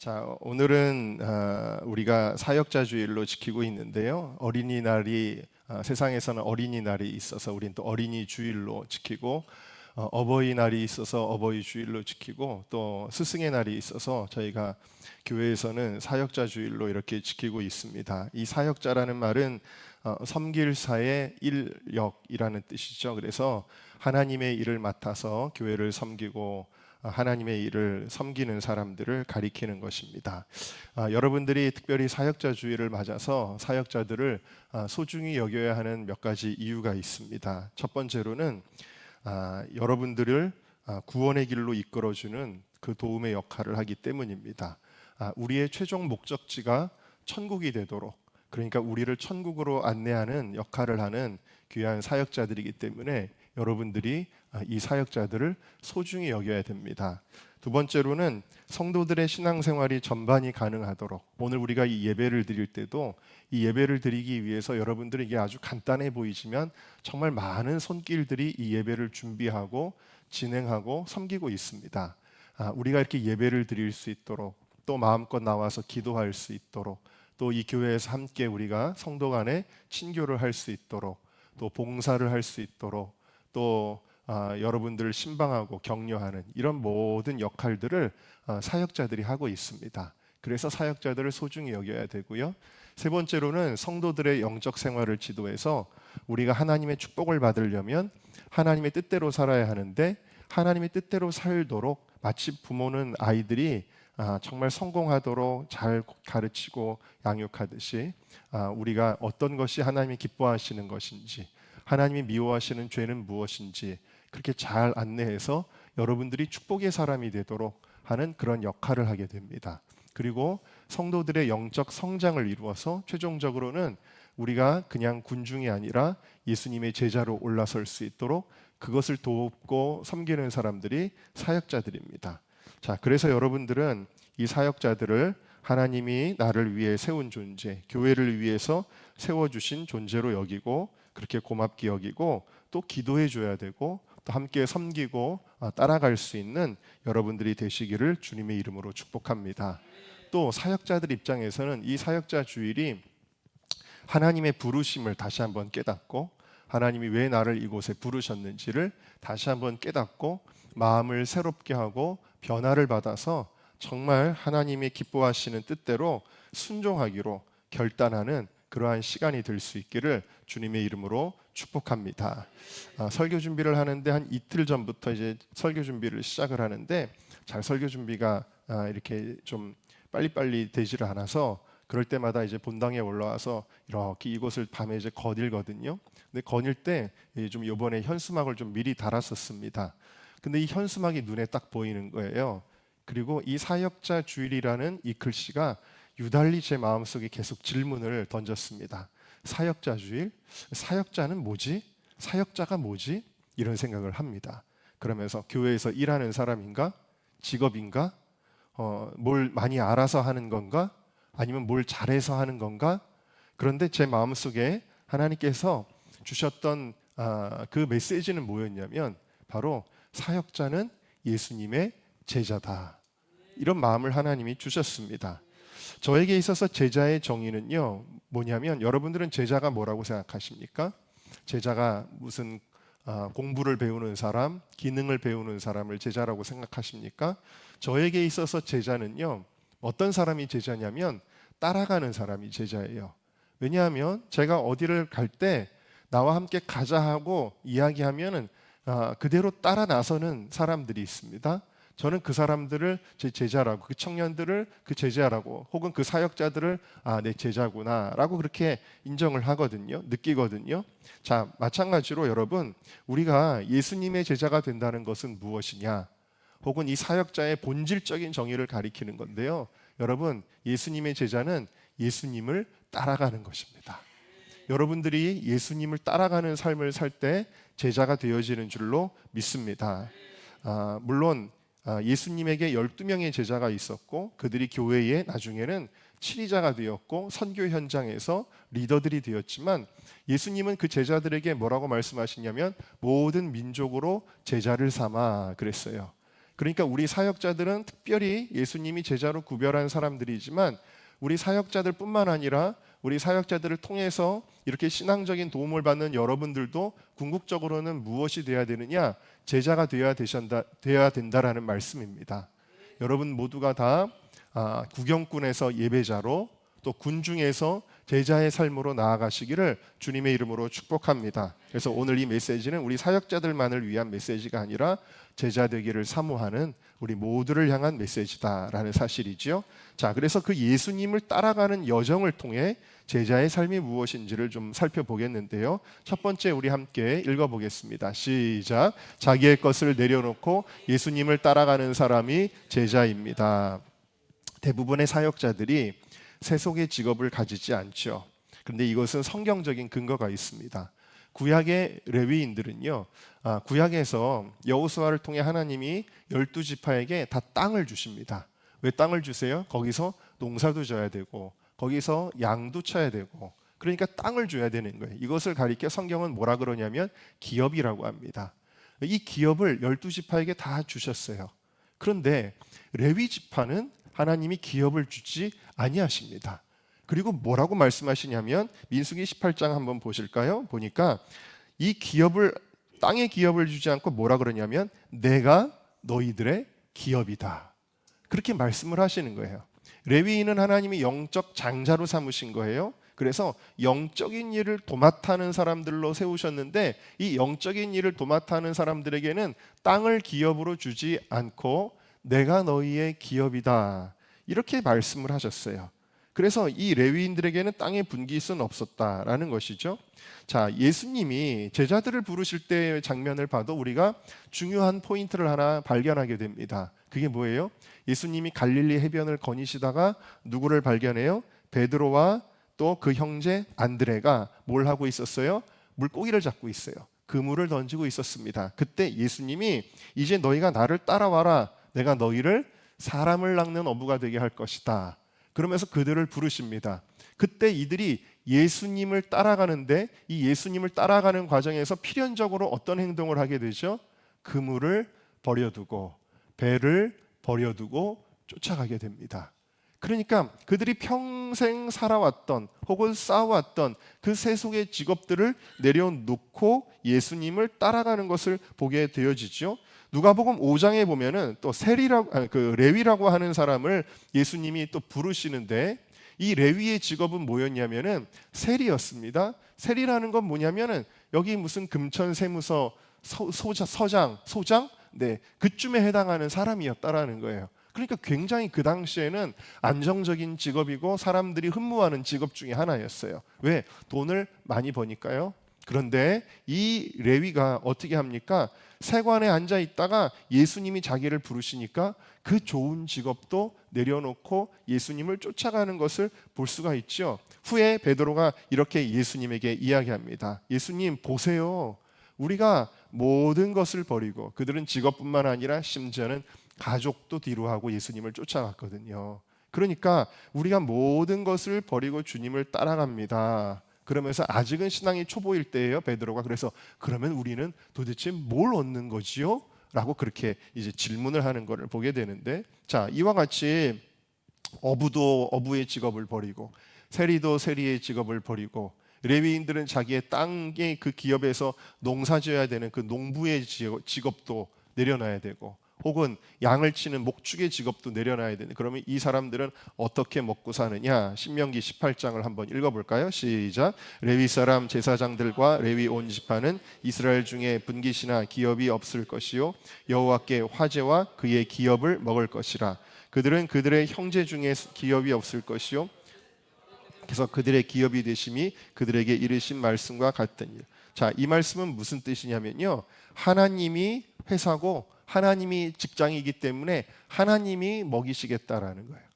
자, 오늘은 우리가 사역자 주일로 지키고 있는데요. 어린이날이 세상에서는 어린이날이 있어서 우리는 또 어린이 주일로 지키고 어버이날이 있어서 어버이 주일로 지키고 또 스승의 날이 있어서 저희가 교회에서는 사역자 주일로 이렇게 지키고 있습니다. 이 사역자라는 말은 섬길 사의 일역이라는 뜻이죠. 그래서 하나님의 일을 맡아서 교회를 섬기고 하나님의 일을 섬기는 사람들을 가리키는 것입니다. 여러분들이 특별히 사역자 주일을 맞아서 사역자들을 소중히 여겨야 하는 몇 가지 이유가 있습니다. 첫 번째로는 여러분들을 구원의 길로 이끌어주는 그 도움의 역할을 하기 때문입니다. 우리의 최종 목적지가 천국이 되도록, 그러니까 우리를 천국으로 안내하는 역할을 하는 귀한 사역자들이기 때문에 여러분들이 이 사역자들을 소중히 여겨야 됩니다. 두 번째로는 성도들의 신앙생활이 전반이 가능하도록, 오늘 우리가 이 예배를 드릴 때도 이 예배를 드리기 위해서 여러분들은 이게 아주 간단해 보이지만 정말 많은 손길들이 이 예배를 준비하고 진행하고 섬기고 있습니다. 우리가 이렇게 예배를 드릴 수 있도록, 또 마음껏 나와서 기도할 수 있도록, 또 이 교회에서 함께 우리가 성도 간에 친교를 할 수 있도록, 또 봉사를 할 수 있도록, 또 여러분들을 신방하고 격려하는 이런 모든 역할들을 사역자들이 하고 있습니다. 그래서 사역자들을 소중히 여겨야 되고요. 세 번째로는 성도들의 영적 생활을 지도해서 우리가 하나님의 축복을 받으려면 하나님의 뜻대로 살아야 하는데, 하나님의 뜻대로 살도록 마치 부모는 아이들이 정말 성공하도록 잘 가르치고 양육하듯이 우리가 어떤 것이 하나님이 기뻐하시는 것인지, 하나님이 미워하시는 죄는 무엇인지 그렇게 잘 안내해서 여러분들이 축복의 사람이 되도록 하는 그런 역할을 하게 됩니다. 그리고 성도들의 영적 성장을 이루어서 최종적으로는 우리가 그냥 군중이 아니라 예수님의 제자로 올라설 수 있도록 그것을 돕고 섬기는 사람들이 사역자들입니다. 자, 그래서 여러분들은 이 사역자들을 하나님이 나를 위해 세운 존재, 교회를 위해서 세워주신 존재로 여기고 그렇게 고맙게 여기고 또 기도해 줘야 되고 또 함께 섬기고 따라갈 수 있는 여러분들이 되시기를 주님의 이름으로 축복합니다. 또 사역자들 입장에서는 이 사역자 주일이 하나님의 부르심을 다시 한번 깨닫고, 하나님이 왜 나를 이곳에 부르셨는지를 다시 한번 깨닫고 마음을 새롭게 하고 변화를 받아서 정말 하나님이 기뻐하시는 뜻대로 순종하기로 결단하는 그러한 시간이 될 수 있기를 주님의 이름으로 축복합니다. 설교 준비를 하는데 한 이틀 전부터 이제 설교 준비를 시작을 하는데 잘 설교 준비가 이렇게 좀 빨리빨리 되지를 않아서 그럴 때마다 이제 본당에 올라와서 이렇게 이곳을 밤에 이제 거닐거든요. 근데 거닐 때 좀 이번에 현수막을 좀 미리 달았었습니다. 근데 이 현수막이 눈에 딱 보이는 거예요. 그리고 이 사역자 주일이라는 이 글씨가 유달리 제 마음속에 계속 질문을 던졌습니다. 사역자 주일? 사역자는 뭐지? 사역자가 뭐지? 이런 생각을 합니다. 그러면서 교회에서 일하는 사람인가? 직업인가? 뭘 많이 알아서 하는 건가? 아니면 뭘 잘해서 하는 건가? 그런데 제 마음속에 하나님께서 주셨던 그 메시지는 뭐였냐면 바로 사역자는 예수님의 제자다. 이런 마음을 하나님이 주셨습니다. 저에게 있어서 제자의 정의는요 뭐냐면, 여러분들은 제자가 뭐라고 생각하십니까? 제자가 무슨 공부를 배우는 사람, 기능을 배우는 사람을 제자라고 생각하십니까? 저에게 있어서 제자는요 어떤 사람이 제자냐면 따라가는 사람이 제자예요. 왜냐하면 제가 어디를 갈 때 나와 함께 가자 하고 이야기하면은 그대로 따라 나서는 사람들이 있습니다. 저는 그 사람들을 제 제자라고, 그 청년들을 그 제자라고, 혹은 그 사역자들을 내 제자구나라고 그렇게 인정을 하거든요. 느끼거든요. 자, 마찬가지로 여러분, 우리가 예수님의 제자가 된다는 것은 무엇이냐? 혹은 이 사역자의 본질적인 정의를 가리키는 건데요. 여러분, 예수님의 제자는 예수님을 따라가는 것입니다. 여러분들이 예수님을 따라가는 삶을 살 때 제자가 되어지는 줄로 믿습니다. 물론 예수님에게 12명의 제자가 있었고 그들이 교회에 나중에는 치리자가 되었고 선교 현장에서 리더들이 되었지만, 예수님은 그 제자들에게 뭐라고 말씀하시냐면 모든 민족으로 제자를 삼아 그랬어요. 그러니까 우리 사역자들은 특별히 예수님이 제자로 구별한 사람들이지만 우리 사역자들뿐만 아니라 우리 사역자들을 통해서 이렇게 신앙적인 도움을 받는 여러분들도 궁극적으로는 무엇이 되어야 되느냐? 제자가 되어야 된다라는 말씀입니다. 여러분 모두가 다 구경꾼에서 예배자로 또 군중에서 제자의 삶으로 나아가시기를 주님의 이름으로 축복합니다. 그래서 오늘 이 메시지는 우리 사역자들만을 위한 메시지가 아니라 제자 되기를 사모하는 우리 모두를 향한 메시지다라는 사실이지요. 자, 그래서 그 예수님을 따라가는 여정을 통해 제자의 삶이 무엇인지를 좀 살펴보겠는데요. 첫 번째 우리 함께 읽어보겠습니다. 시작. 자기의 것을 내려놓고 예수님을 따라가는 사람이 제자입니다. 대부분의 사역자들이 세속의 직업을 가지지 않죠. 그런데 이것은 성경적인 근거가 있습니다. 구약의 레위인들은요, 구약에서 여호수아를 통해 하나님이 12지파에게 다 땅을 주십니다. 왜 땅을 주세요? 거기서 농사도 져야 되고 거기서 양도 쳐야 되고, 그러니까 땅을 줘야 되는 거예요. 이것을 가리켜 성경은 뭐라 그러냐면 기업이라고 합니다. 이 기업을 12지파에게 다 주셨어요. 그런데 레위 지파는 하나님이 기업을 주지 아니하십니다. 그리고 뭐라고 말씀하시냐면 민수기 18장 한번 보실까요? 보니까 이 기업을, 땅의 기업을 주지 않고 뭐라 그러냐면 내가 너희들의 기업이다, 그렇게 말씀을 하시는 거예요. 레위인은 하나님이 영적 장자로 삼으신 거예요. 그래서 영적인 일을 도맡아는 사람들로 세우셨는데 이 영적인 일을 도맡아는 사람들에게는 땅을 기업으로 주지 않고 내가 너희의 기업이다, 이렇게 말씀을 하셨어요. 그래서 이 레위인들에게는 땅의 분깃은 없었다라는 것이죠. 자, 예수님이 제자들을 부르실 때의 장면을 봐도 우리가 중요한 포인트를 하나 발견하게 됩니다. 그게 뭐예요? 예수님이 갈릴리 해변을 거니시다가 누구를 발견해요? 베드로와 또 그 형제 안드레가 뭘 하고 있었어요? 물고기를 잡고 있어요. 그물을 던지고 있었습니다. 그때 예수님이 이제 너희가 나를 따라와라, 내가 너희를 사람을 낚는 어부가 되게 할 것이다, 그러면서 그들을 부르십니다. 그때 이들이 예수님을 따라가는데 이 예수님을 따라가는 과정에서 필연적으로 어떤 행동을 하게 되죠? 그물을 버려두고 배를 버려두고 쫓아가게 됩니다. 그러니까 그들이 평생 살아왔던 혹은 쌓아왔던 그 세속의 직업들을 내려놓고 예수님을 따라가는 것을 보게 되어지죠. 누가복음 5장에 보면은 또 레위라고 하는 사람을 예수님이 또 부르시는데 이 레위의 직업은 뭐였냐면은 세리였습니다. 세리라는 건 뭐냐면은 여기 무슨 금천세무서 소장, 네, 그쯤에 해당하는 사람이었다라는 거예요. 그러니까 굉장히 그 당시에는 안정적인 직업이고 사람들이 흠모하는 직업 중에 하나였어요. 왜? 돈을 많이 버니까요. 그런데 이 레위가 어떻게 합니까? 세관에 앉아 있다가 예수님이 자기를 부르시니까 그 좋은 직업도 내려놓고 예수님을 쫓아가는 것을 볼 수가 있죠. 후에 베드로가 이렇게 예수님에게 이야기합니다. 예수님 보세요. 우리가 모든 것을 버리고, 그들은 직업뿐만 아니라 심지어는 가족도 뒤로하고 예수님을 쫓아갔거든요. 그러니까 우리가 모든 것을 버리고 주님을 따라갑니다. 그러면서 아직은 신앙이 초보일 때예요, 베드로가. 그래서 그러면 우리는 도대체 뭘 얻는 거지요? 라고 그렇게 이제 질문을 하는 것을 보게 되는데, 자, 이와 같이 어부도 어부의 직업을 버리고 세리도 세리의 직업을 버리고 레위인들은 자기의 땅의 그 기업에서 농사지어야 되는 그 농부의 직업도 내려놔야 되고, 혹은 양을 치는 목축의 직업도 내려놔야 되는, 그러면 이 사람들은 어떻게 먹고 사느냐? 신명기 18장을 한번 읽어볼까요? 시작. 레위 사람 제사장들과 레위 온 지파는 이스라엘 중에 분깃이나 기업이 없을 것이요 여호와께 화제와 그의 기업을 먹을 것이라. 그들은 그들의 형제 중에 기업이 없을 것이요 그래서 그들의 기업이 되심이 그들에게 이르신 말씀과 같더니. 자, 이 말씀은 무슨 뜻이냐면요, 하나님이 회사고 하나님이 직장이기 때문에 하나님이 먹이시겠다라는 거예요.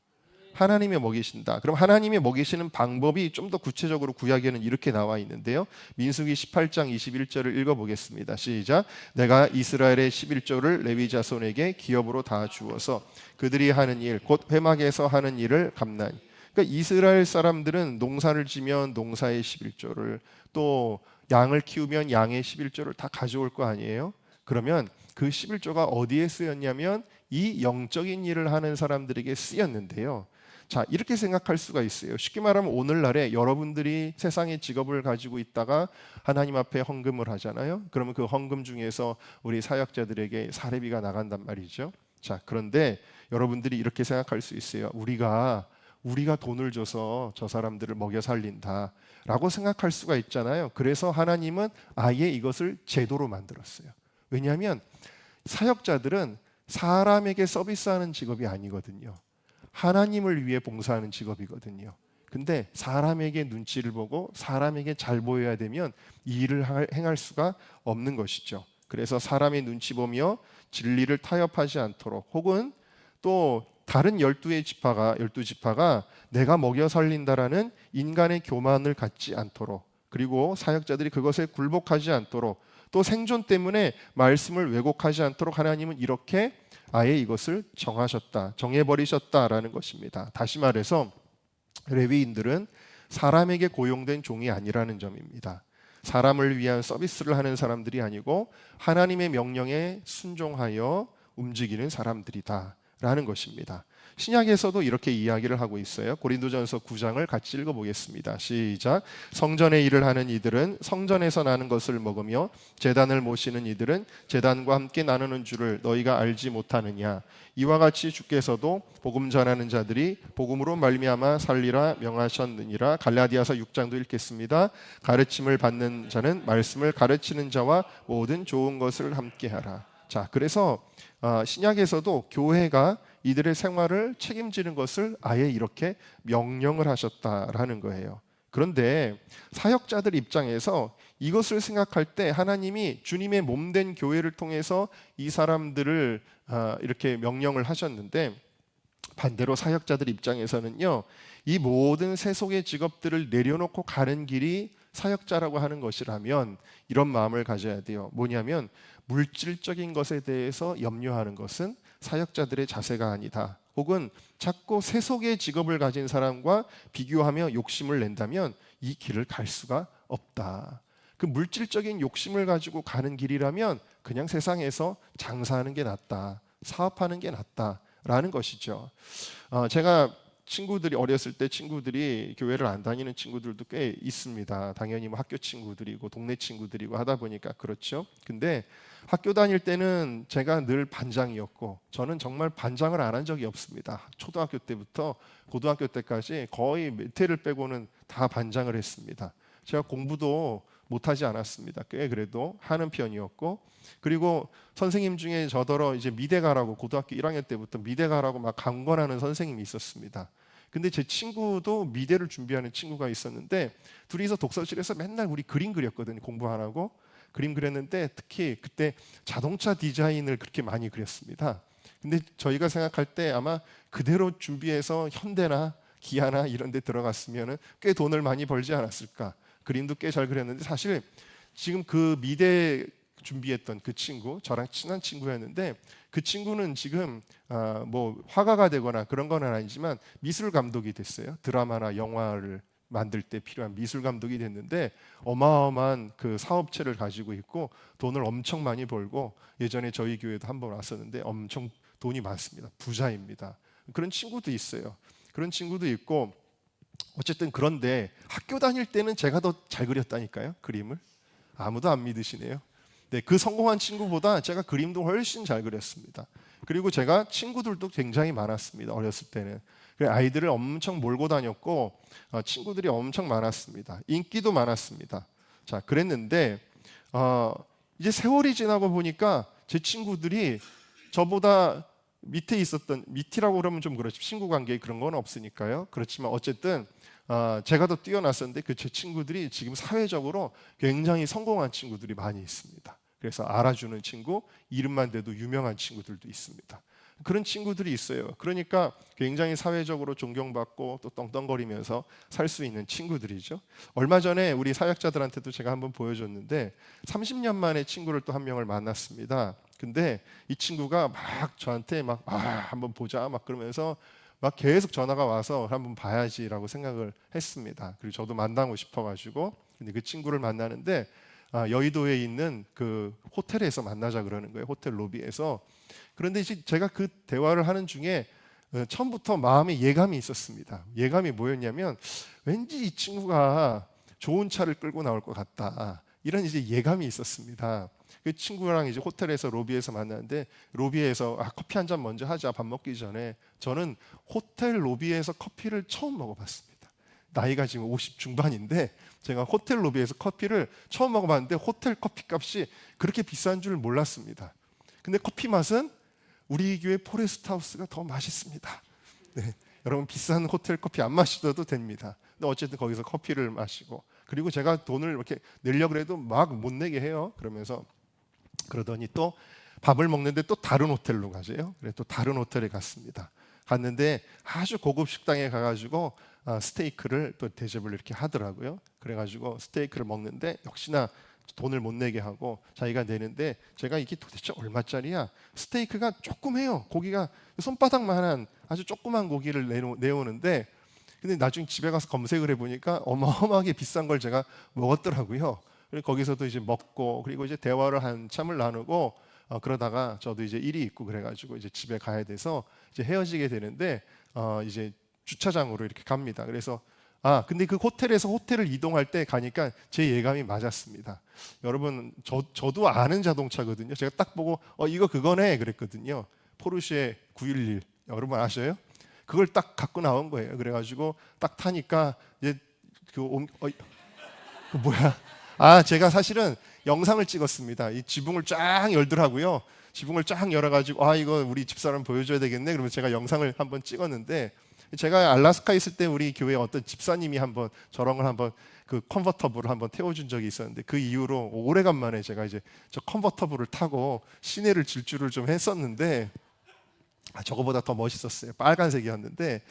하나님이 먹이신다. 그럼 하나님이 먹이시는 방법이 좀 더 구체적으로 구약에는 이렇게 나와 있는데요. 민수기 18장 21절을 읽어보겠습니다. 시작. 내가 이스라엘의 11조를 레위 자손에게 기업으로 다 주어서 그들이 하는 일 곧 회막에서 하는 일을 감나니. 그러니까 이스라엘 사람들은 농사를 지면 농사의 11조를, 또 양을 키우면 양의 11조를 다 가져올 거 아니에요. 그러면 그 11조가 어디에 쓰였냐면 이 영적인 일을 하는 사람들에게 쓰였는데요. 자, 이렇게 생각할 수가 있어요. 쉽게 말하면 오늘날에 여러분들이 세상의 직업을 가지고 있다가 하나님 앞에 헌금을 하잖아요. 그러면 그 헌금 중에서 우리 사역자들에게 사례비가 나간단 말이죠. 자, 그런데 여러분들이 이렇게 생각할 수 있어요. 우리가 돈을 줘서 저 사람들을 먹여 살린다 라고 생각할 수가 있잖아요. 그래서 하나님은 아예 이것을 제도로 만들었어요. 왜냐하면 사역자들은 사람에게 서비스하는 직업이 아니거든요. 하나님을 위해 봉사하는 직업이거든요. 근데 사람에게 눈치를 보고 사람에게 잘 보여야 되면 이 일을 행할 수가 없는 것이죠. 그래서 사람의 눈치 보며 진리를 타협하지 않도록, 혹은 또 다른 12지파가 내가 먹여 살린다라는 인간의 교만을 갖지 않도록, 그리고 사역자들이 그것에 굴복하지 않도록, 또 생존 때문에 말씀을 왜곡하지 않도록 하나님은 이렇게 아예 이것을 정해버리셨다라는 것입니다. 다시 말해서 레위인들은 사람에게 고용된 종이 아니라는 점입니다. 사람을 위한 서비스를 하는 사람들이 아니고 하나님의 명령에 순종하여 움직이는 사람들이다라는 것입니다. 신약에서도 이렇게 이야기를 하고 있어요. 고린도전서 9장을 같이 읽어보겠습니다. 시작. 성전의 일을 하는 이들은 성전에서 나는 것을 먹으며 제단을 모시는 이들은 제단과 함께 나누는 줄을 너희가 알지 못하느냐. 이와 같이 주께서도 복음 전하는 자들이 복음으로 말미암아 살리라 명하셨느니라. 갈라디아서 6장도 읽겠습니다. 가르침을 받는 자는 말씀을 가르치는 자와 모든 좋은 것을 함께하라. 자, 그래서 신약에서도 교회가 이들의 생활을 책임지는 것을 아예 이렇게 명령을 하셨다라는 거예요. 그런데 사역자들 입장에서 이것을 생각할 때 하나님이 주님의 몸된 교회를 통해서 이 사람들을 이렇게 명령을 하셨는데, 반대로 사역자들 입장에서는요, 이 모든 세속의 직업들을 내려놓고 가는 길이 사역자라고 하는 것이라면 이런 마음을 가져야 돼요. 뭐냐면 물질적인 것에 대해서 염려하는 것은 사역자들의 자세가 아니다. 혹은 자꾸 세속의 직업을 가진 사람과 비교하며 욕심을 낸다면 이 길을 갈 수가 없다. 그 물질적인 욕심을 가지고 가는 길이라면 그냥 세상에서 장사하는 게 낫다, 사업하는 게 낫다라는 것이죠. 제가 친구들이 어렸을 때 친구들이 교회를 안 다니는 친구들도 꽤 있습니다. 당연히 뭐 학교 친구들이고 동네 친구들이고 하다 보니까 그렇죠. 근데 학교 다닐 때는 제가 늘 반장이었고, 저는 정말 반장을 안 한 적이 없습니다. 초등학교 때부터 고등학교 때까지 거의 몇 해를 빼고는 다 반장을 했습니다. 제가 공부도 못하지 않았습니다. 꽤 그래도 하는 편이었고, 그리고 선생님 중에 저더러 이제 미대 가라고, 고등학교 1학년 때부터 미대 가라고 막 강권하는 선생님이 있었습니다. 근데 제 친구도 미대를 준비하는 친구가 있었는데, 둘이서 독서실에서 맨날 우리 그림 그렸거든요. 공부 안 하고 그림 그렸는데, 특히 그때 자동차 디자인을 그렇게 많이 그렸습니다. 근데 저희가 생각할 때 아마 그대로 준비해서 현대나 기아나 이런 데 들어갔으면 꽤 돈을 많이 벌지 않았을까. 그림도 꽤 잘 그렸는데, 사실 지금 그 미대 준비했던 그 친구, 저랑 친한 친구였는데, 그 친구는 지금 뭐 화가가 되거나 그런 건 아니지만 미술 감독이 됐어요. 드라마나 영화를 만들 때 필요한 미술 감독이 됐는데, 어마어마한 그 사업체를 가지고 있고 돈을 엄청 많이 벌고, 예전에 저희 교회도 한번 왔었는데 엄청 돈이 많습니다. 부자입니다. 그런 친구도 있어요. 그런 친구도 있고, 어쨌든 그런데 학교 다닐 때는 제가 더 잘 그렸다니까요. 그림을. 아무도 안 믿으시네요. 네, 그 성공한 친구보다 제가 그림도 훨씬 잘 그렸습니다. 그리고 제가 친구들도 굉장히 많았습니다. 어렸을 때는. 아이들을 엄청 몰고 다녔고 친구들이 엄청 많았습니다. 인기도 많았습니다. 자, 그랬는데 이제 세월이 지나고 보니까 제 친구들이 저보다 밑에 있었던, 밑이라고 그러면 좀 그렇지, 친구 관계에 그런 건 없으니까요. 그렇지만 어쨌든 제가 더 뛰어났었는데 그 제 친구들이 지금 사회적으로 굉장히 성공한 친구들이 많이 있습니다. 그래서 알아주는 친구, 이름만 대도 유명한 친구들도 있습니다. 그런 친구들이 있어요. 그러니까 굉장히 사회적으로 존경받고 또 떵떵거리면서 살 수 있는 친구들이죠. 얼마 전에 우리 사역자들한테도 제가 한번 보여줬는데 30년 만에 친구를 또 한 명을 만났습니다. 근데 이 친구가 막 저한테 막 한번 보자 막 그러면서 막 계속 전화가 와서 한번 봐야지라고 생각을 했습니다. 그리고 저도 만나고 싶어가지고, 근데 그 친구를 만나는데 여의도에 있는 그 호텔에서 만나자 그러는 거예요. 호텔 로비에서. 그런데 이제 제가 그 대화를 하는 중에 처음부터 마음에 예감이 있었습니다. 예감이 뭐였냐면 왠지 이 친구가 좋은 차를 끌고 나올 것 같다. 이런 이제 예감이 있었습니다. 그 친구랑 이제 호텔에서 로비에서 만났는데 로비에서 커피 한 잔 먼저 하자 밥 먹기 전에. 저는 호텔 로비에서 커피를 처음 먹어봤습니다. 나이가 지금 50 중반인데 제가 호텔 로비에서 커피를 처음 먹어봤는데 호텔 커피 값이 그렇게 비싼 줄 몰랐습니다. 근데 커피 맛은 우리 교회 포레스트 하우스가 더 맛있습니다. 네, 여러분 비싼 호텔 커피 안 마시셔도 됩니다. 근데 어쨌든 거기서 커피를 마시고, 그리고 제가 돈을 이렇게 내려고 해도 막 못 내게 해요. 그러더니 또 밥을 먹는데 또 다른 호텔로 가세요. 그래서 또 다른 호텔에 갔는데 아주 고급 식당에 가가지고 스테이크를 또 대접을 이렇게 하더라고요. 그래가지고 스테이크를 먹는데 역시나 돈을 못 내게 하고 자기가 내는데, 제가 이게 도대체 얼마짜리야? 스테이크가 조그매요. 고기가 손바닥만한 아주 조그만 고기를 내오는데, 근데 나중에 집에 가서 검색을 해보니까 어마어마하게 비싼 걸 제가 먹었더라고요. 그리고 거기서도 이제 먹고, 그리고 이제 대화를 한참을 나누고 그러다가 저도 이제 일이 있고 그래가지고 이제 집에 가야 돼서 이제 헤어지게 되는데 이제 주차장으로 이렇게 갑니다. 그래서 근데 그 호텔을 이동할 때 가니까 제 예감이 맞았습니다. 여러분 저도 아는 자동차거든요. 제가 딱 보고 이거 그거네 그랬거든요. 포르쉐 911 여러분 아셔요? 그걸 딱 갖고 나온 거예요. 그래가지고 딱 타니까 이제 그 뭐야? 제가 사실은 영상을 찍었습니다. 이 지붕을 쫙 열더라고요. 지붕을 쫙 열어가지고 이거 우리 집사람 보여줘야 되겠네. 그러면 제가 영상을 한번 찍었는데, 제가 알래스카 있을 때 우리 교회 어떤 집사님이 한번 저런 걸 한번 그 컨버터블을 한번 태워준 적이 있었는데, 그 이후로 오래간만에 제가 이제 저 컨버터블을 타고 시내를 질주를 좀 했었는데 저거보다 더 멋있었어요. 빨간색이었는데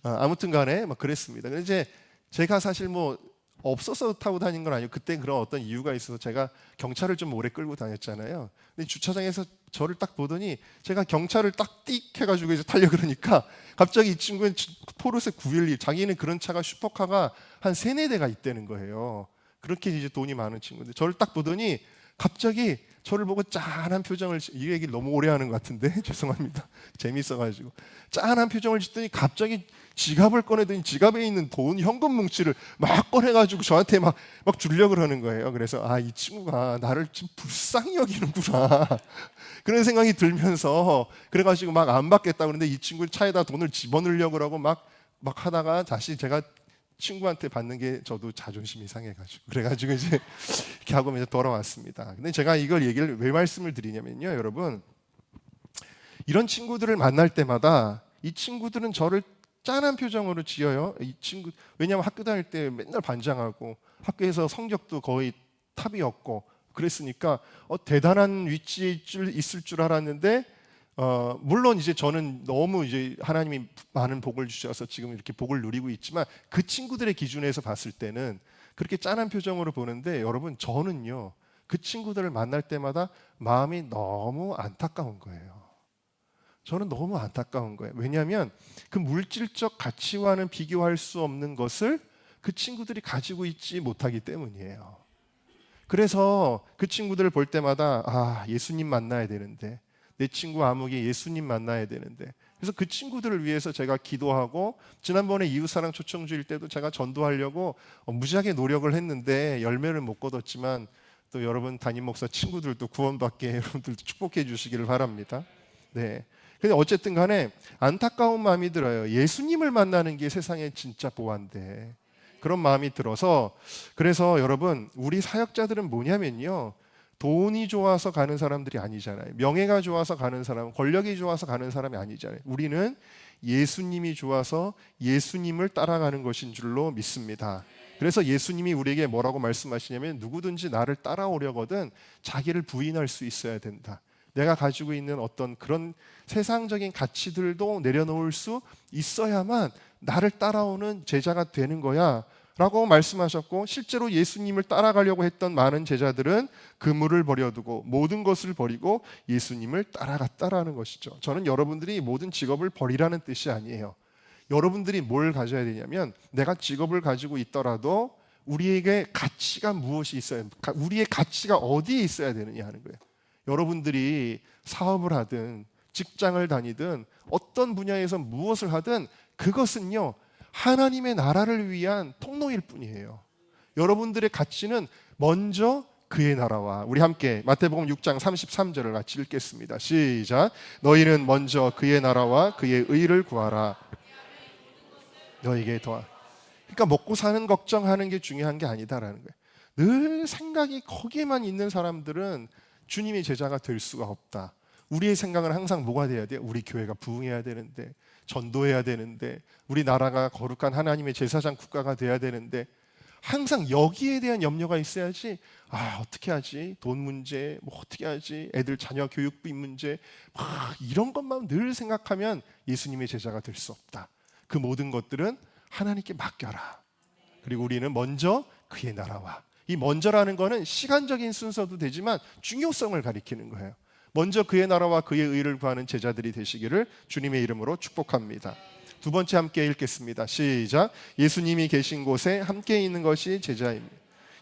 아무튼간에 막 그랬습니다. 근데 이제 제가 사실 뭐 없어서 타고 다닌 건 아니고 그때 그런 어떤 이유가 있어서 제가 경찰을 좀 오래 끌고 다녔잖아요. 근데 주차장에서 저를 딱 보더니 제가 경찰을 딱 띡 해가지고 이제 타려 그러니까 갑자기 이 친구는 포르쉐 911, 자기는 그런 차가 슈퍼카가 한 3-4대가 있다는 거예요. 그렇게 이제 돈이 많은 친구인데 저를 딱 보더니 갑자기 저를 보고 짠한 표정을, 이 얘기를 너무 오래 하는 것 같은데 죄송합니다. 재밌어가지고 짠한 표정을 짓더니 갑자기 지갑을 꺼내더니 지갑에 있는 돈, 현금 뭉치를 막 꺼내가지고 저한테 막 주려고 그러는 거예요. 그래서 이 친구가 나를 좀 불쌍히 여기는구나 그런 생각이 들면서 그래가지고 막 안 받겠다 그러는데 이 친구 차에다 돈을 집어넣으려고 그러고 막 하다가 다시 제가 친구한테 받는 게 저도 자존심이 상해가지고 그래가지고 이제 이렇게 하고 이제 돌아왔습니다. 근데 제가 이걸 얘기를 왜 말씀을 드리냐면요, 여러분 이런 친구들을 만날 때마다 이 친구들은 저를 짠한 표정으로 지어요. 이 친구 왜냐하면 학교 다닐 때 맨날 반장하고 학교에서 성적도 거의 탑이었고 그랬으니까 대단한 위치에 있을 줄 알았는데 물론 이제 저는 너무 이제 하나님이 많은 복을 주셔서 지금 이렇게 복을 누리고 있지만 그 친구들의 기준에서 봤을 때는 그렇게 짠한 표정으로 보는데, 여러분 저는요 그 친구들을 만날 때마다 마음이 너무 안타까운 거예요. 저는 너무 안타까운 거예요. 왜냐하면 그 물질적 가치와는 비교할 수 없는 것을 그 친구들이 가지고 있지 못하기 때문이에요. 그래서 그 친구들을 볼 때마다 예수님 만나야 되는데, 내 친구 아무개 예수님 만나야 되는데, 그래서 그 친구들을 위해서 제가 기도하고, 지난번에 이웃사랑 초청주일 때도 제가 전도하려고 무지하게 노력을 했는데 열매를 못 거뒀지만 또 여러분 담임 목사 친구들도 구원받게 여러분들도 축복해 주시기를 바랍니다. 네. 근데 어쨌든 간에 안타까운 마음이 들어요. 예수님을 만나는 게 세상의 진짜 보안데, 그런 마음이 들어서, 그래서 여러분 우리 사역자들은 뭐냐면요, 돈이 좋아서 가는 사람들이 아니잖아요. 명예가 좋아서 가는 사람, 권력이 좋아서 가는 사람이 아니잖아요. 우리는 예수님이 좋아서 예수님을 따라가는 것인 줄로 믿습니다. 그래서 예수님이 우리에게 뭐라고 말씀하시냐면, 누구든지 나를 따라오려거든 자기를 부인할 수 있어야 된다. 내가 가지고 있는 어떤 그런 세상적인 가치들도 내려놓을 수 있어야만 나를 따라오는 제자가 되는 거야 라고 말씀하셨고, 실제로 예수님을 따라가려고 했던 많은 제자들은 그물을 버려두고 모든 것을 버리고 예수님을 따라갔다라는 것이죠. 저는 여러분들이 모든 직업을 버리라는 뜻이 아니에요. 여러분들이 뭘 가져야 되냐면, 내가 직업을 가지고 있더라도 우리에게 가치가 무엇이 있어야, 우리의 가치가 어디에 있어야 되느냐 하는 거예요. 여러분들이 사업을 하든 직장을 다니든 어떤 분야에서 무엇을 하든 그것은요, 하나님의 나라를 위한 통로일 뿐이에요. 여러분들의 가치는 먼저 그의 나라와, 우리 함께 마태복음 6장 33절을 같이 읽겠습니다. 시작. 너희는 먼저 그의 나라와 그의 의를 구하라. 너희에게 더하. 그러니까 먹고 사는 걱정하는 게 중요한 게 아니다라는 거예요. 늘 생각이 거기에만 있는 사람들은 주님의 제자가 될 수가 없다. 우리의 생각은 항상 뭐가 돼야 돼요? 우리 교회가 부흥해야 되는데, 전도해야 되는데, 우리 나라가 거룩한 하나님의 제사장 국가가 돼야 되는데, 항상 여기에 대한 염려가 있어야지. 어떻게 하지? 돈 문제, 뭐 어떻게 하지? 애들 자녀 교육비 문제, 막 이런 것만 늘 생각하면 예수님의 제자가 될 수 없다. 그 모든 것들은 하나님께 맡겨라. 그리고 우리는 먼저 그의 나라와, 이 먼저라는 거는 시간적인 순서도 되지만 중요성을 가리키는 거예요. 먼저 그의 나라와 그의 의를 구하는 제자들이 되시기를 주님의 이름으로 축복합니다. 두 번째 함께 읽겠습니다. 시작. 예수님이 계신 곳에 함께 있는 것이 제자입니다.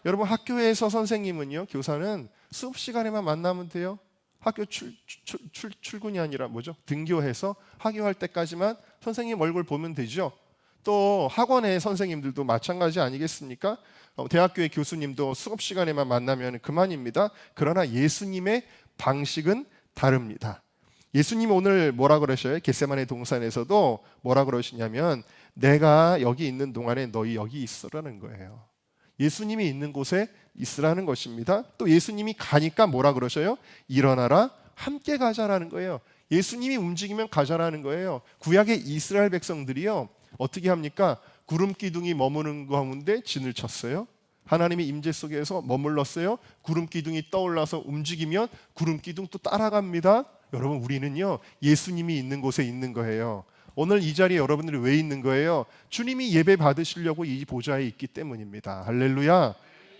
여러분, 학교에서 선생님은요, 교사는 수업 시간에만 만나면 돼요. 학교 출근이 아니라 뭐죠? 등교해서 학교할 때까지만 선생님 얼굴 보면 되죠. 또 학원의 선생님들도 마찬가지 아니겠습니까? 대학교의 교수님도 수업 시간에만 만나면 그만입니다. 그러나 예수님의 방식은 다릅니다. 예수님 오늘 뭐라 그러셔요? 겟세마네 동산에서도 뭐라 그러시냐면, 내가 여기 있는 동안에 너희 여기 있으라는 거예요. 예수님이 있는 곳에 있으라는 것입니다. 또 예수님이 가니까 뭐라 그러셔요? 일어나라, 함께 가자라는 거예요. 예수님이 움직이면 가자라는 거예요. 구약의 이스라엘 백성들이요, 어떻게 합니까? 구름 기둥이 머무는 가운데 진을 쳤어요. 하나님의 임재 속에서 머물렀어요. 구름 기둥이 떠올라서 움직이면 구름 기둥 또 따라갑니다. 여러분, 우리는요, 예수님이 있는 곳에 있는 거예요. 오늘 이 자리에 여러분들이 왜 있는 거예요? 주님이 예배 받으시려고 이 보좌에 있기 때문입니다. 할렐루야.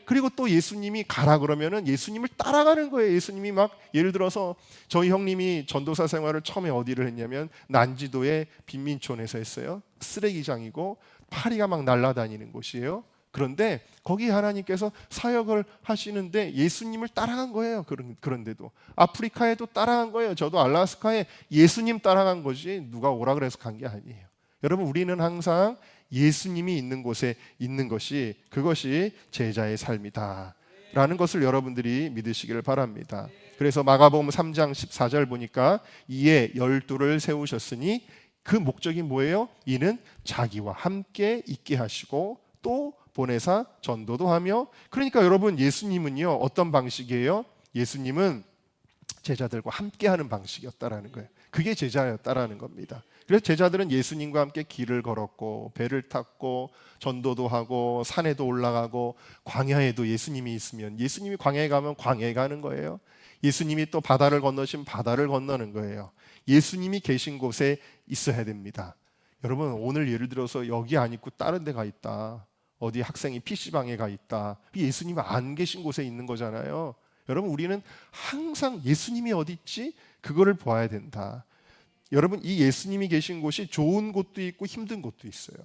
그리고 또 예수님이 가라 그러면은 예수님을 따라가는 거예요. 예수님이 막, 예를 들어서 저희 형님이 전도사 생활을 처음에 어디를 했냐면 난지도의 빈민촌에서 했어요. 쓰레기장이고 파리가 막 날아다니는 곳이에요. 그런데 거기 하나님께서 사역을 하시는데 예수님을 따라간 거예요. 그런데도 아프리카에도 따라간 거예요. 저도 알라스카에 예수님 따라간 거지 누가 오라 그래서 간 게 아니에요. 여러분, 우리는 항상 예수님이 있는 곳에 있는 것이, 그것이 제자의 삶이다 라는 것을 여러분들이 믿으시기를 바랍니다. 그래서 마가복음 3장 14절 보니까, 이에 12를 세우셨으니 그 목적이 뭐예요? 이는 자기와 함께 있게 하시고 또 보내사 전도도 하며. 그러니까 여러분, 예수님은요, 어떤 방식이에요? 예수님은 제자들과 함께하는 방식이었다라는 거예요. 그게 제자였다라는 겁니다. 그래서 제자들은 예수님과 함께 길을 걸었고 배를 탔고 전도도 하고 산에도 올라가고, 광야에도 예수님이 있으면, 예수님이 광야에 가면 광야에 가는 거예요. 예수님이 또 바다를 건너시면 바다를 건너는 거예요. 예수님이 계신 곳에 있어야 됩니다. 여러분, 오늘 예를 들어서 여기 안 있고 다른 데 가 있다, 어디 학생이 PC방에 가 있다, 예수님이 안 계신 곳에 있는 거잖아요. 여러분, 우리는 항상 예수님이 어디 있지? 그거를 보아야 된다. 여러분, 이 예수님이 계신 곳이 좋은 곳도 있고 힘든 곳도 있어요.